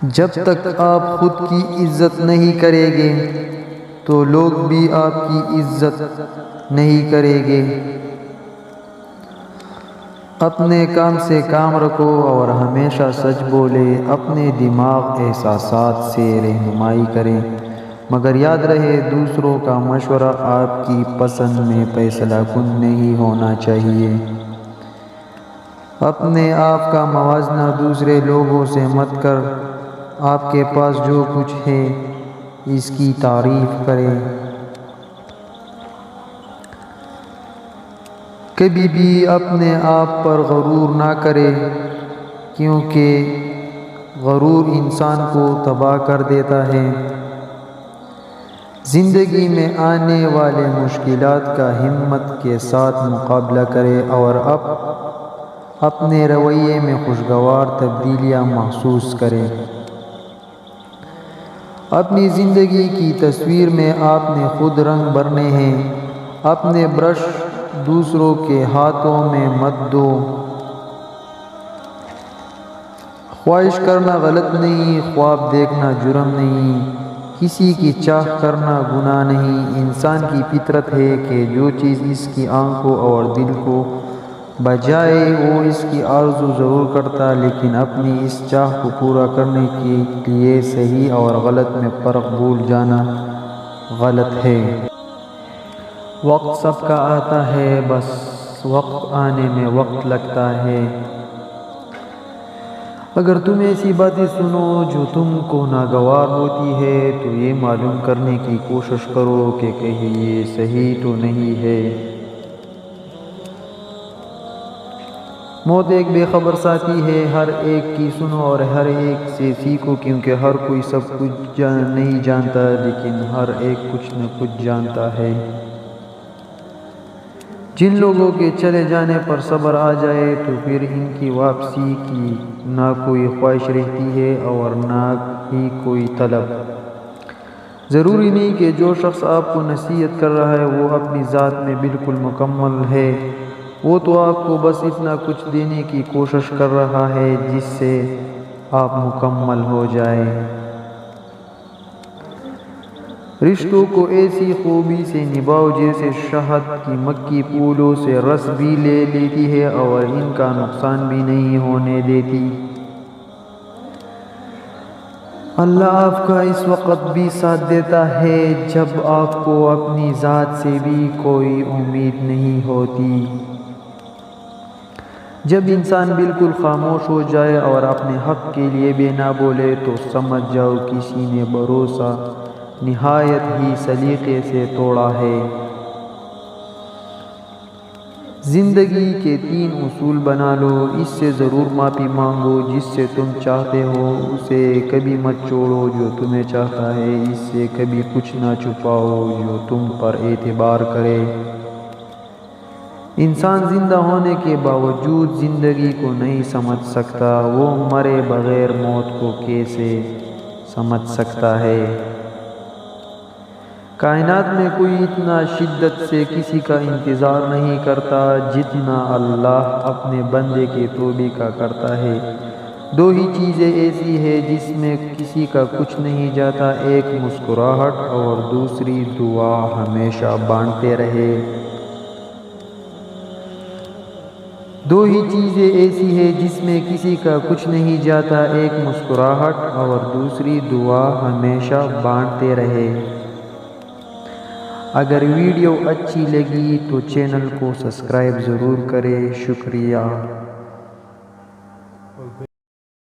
جب تک آپ خود کی عزت نہیں کریں گے تو لوگ بھی آپ کی عزت نہیں کریں گے۔ اپنے کام سے کام رکھو اور ہمیشہ سچ بولے، اپنے دماغ احساسات سے رہنمائی کریں، مگر یاد رہے دوسروں کا مشورہ آپ کی پسند میں فیصلہ کن نہیں ہونا چاہیے۔ اپنے آپ کا موازنہ دوسرے لوگوں سے مت کر، آپ کے پاس جو کچھ ہے اس کی تعریف کریں۔ کبھی بھی اپنے آپ پر غرور نہ کرے، کیونکہ غرور انسان کو تباہ کر دیتا ہے۔ زندگی میں آنے والے مشکلات کا ہمت کے ساتھ مقابلہ کرے اور اپنے رویے میں خوشگوار تبدیلیاں محسوس کرے۔ اپنی زندگی کی تصویر میں آپ نے خود رنگ بھرنے ہیں، اپنے برش دوسروں کے ہاتھوں میں مت دو۔ خواہش کرنا غلط نہیں، خواب دیکھنا جرم نہیں، کسی کی چاہ کرنا گناہ نہیں۔ انسان کی فطرت ہے کہ جو چیز اس کی آنکھوں اور دل کو بجائے وہ اس کی آرزو ضرور کرتا، لیکن اپنی اس چاہ کو پورا کرنے کے لیے صحیح اور غلط میں فرق بھول جانا غلط ہے۔ وقت سب کا آتا ہے، بس وقت آنے میں وقت لگتا ہے۔ اگر تم ایسی باتیں سنو جو تم کو ناگوار ہوتی ہے تو یہ معلوم کرنے کی کوشش کرو کہ کہیں یہ صحیح تو نہیں ہے۔ موت ایک بے خبر ساتھی ہے، ہر ایک کی سنو اور ہر ایک سے سیکھو، کیونکہ ہر کوئی سب کچھ نہیں جانتا، لیکن ہر ایک کچھ نہ کچھ جانتا ہے۔ جن لوگوں کے چلے جانے پر صبر آ جائے تو پھر ان کی واپسی کی نہ کوئی خواہش رہتی ہے اور نہ ہی کوئی طلب۔ ضروری نہیں کہ جو شخص آپ کو نصیحت کر رہا ہے وہ اپنی ذات میں بالکل مکمل ہے، وہ تو آپ کو بس اتنا کچھ دینے کی کوشش کر رہا ہے جس سے آپ مکمل ہو جائیں۔ رشتوں کو ایسی خوبی سے نبھاؤ جیسے شہد کی مکھی پھولوں سے رس بھی لے لیتی ہے اور ان کا نقصان بھی نہیں ہونے دیتی۔ اللہ آپ کا اس وقت بھی ساتھ دیتا ہے جب آپ کو اپنی ذات سے بھی کوئی امید نہیں ہوتی۔ جب انسان بالکل خاموش ہو جائے اور اپنے حق کے لیے بھی نہ بولے تو سمجھ جاؤ کسی نے بھروسہ نہایت ہی سلیقے سے توڑا ہے۔ زندگی کے 3 اصول بنا لو، اس سے ضرور معافی مانگو، جس سے تم چاہتے ہو اسے کبھی مت چھوڑو، جو تمہیں چاہتا ہے اس سے کبھی کچھ نہ چھپاؤ جو تم پر اعتبار کرے۔ انسان زندہ ہونے کے باوجود زندگی کو نہیں سمجھ سکتا، وہ مرے بغیر موت کو کیسے سمجھ سکتا ہے؟ کائنات میں کوئی اتنا شدت سے کسی کا انتظار نہیں کرتا جتنا اللہ اپنے بندے کے توبے کا کرتا ہے۔ 2 ہی چیزیں ایسی ہیں جس میں کسی کا کچھ نہیں جاتا، ایک مسکراہٹ اور دوسری دعا ہمیشہ بانٹتے رہے۔ 2 ہی چیزیں ایسی ہیں جس میں کسی کا کچھ نہیں جاتا، ایک مسکراہٹ اور دوسری دعا ہمیشہ بانٹتے رہے۔ اگر ویڈیو اچھی لگی تو چینل کو سبسکرائب ضرور کریں۔ شکریہ۔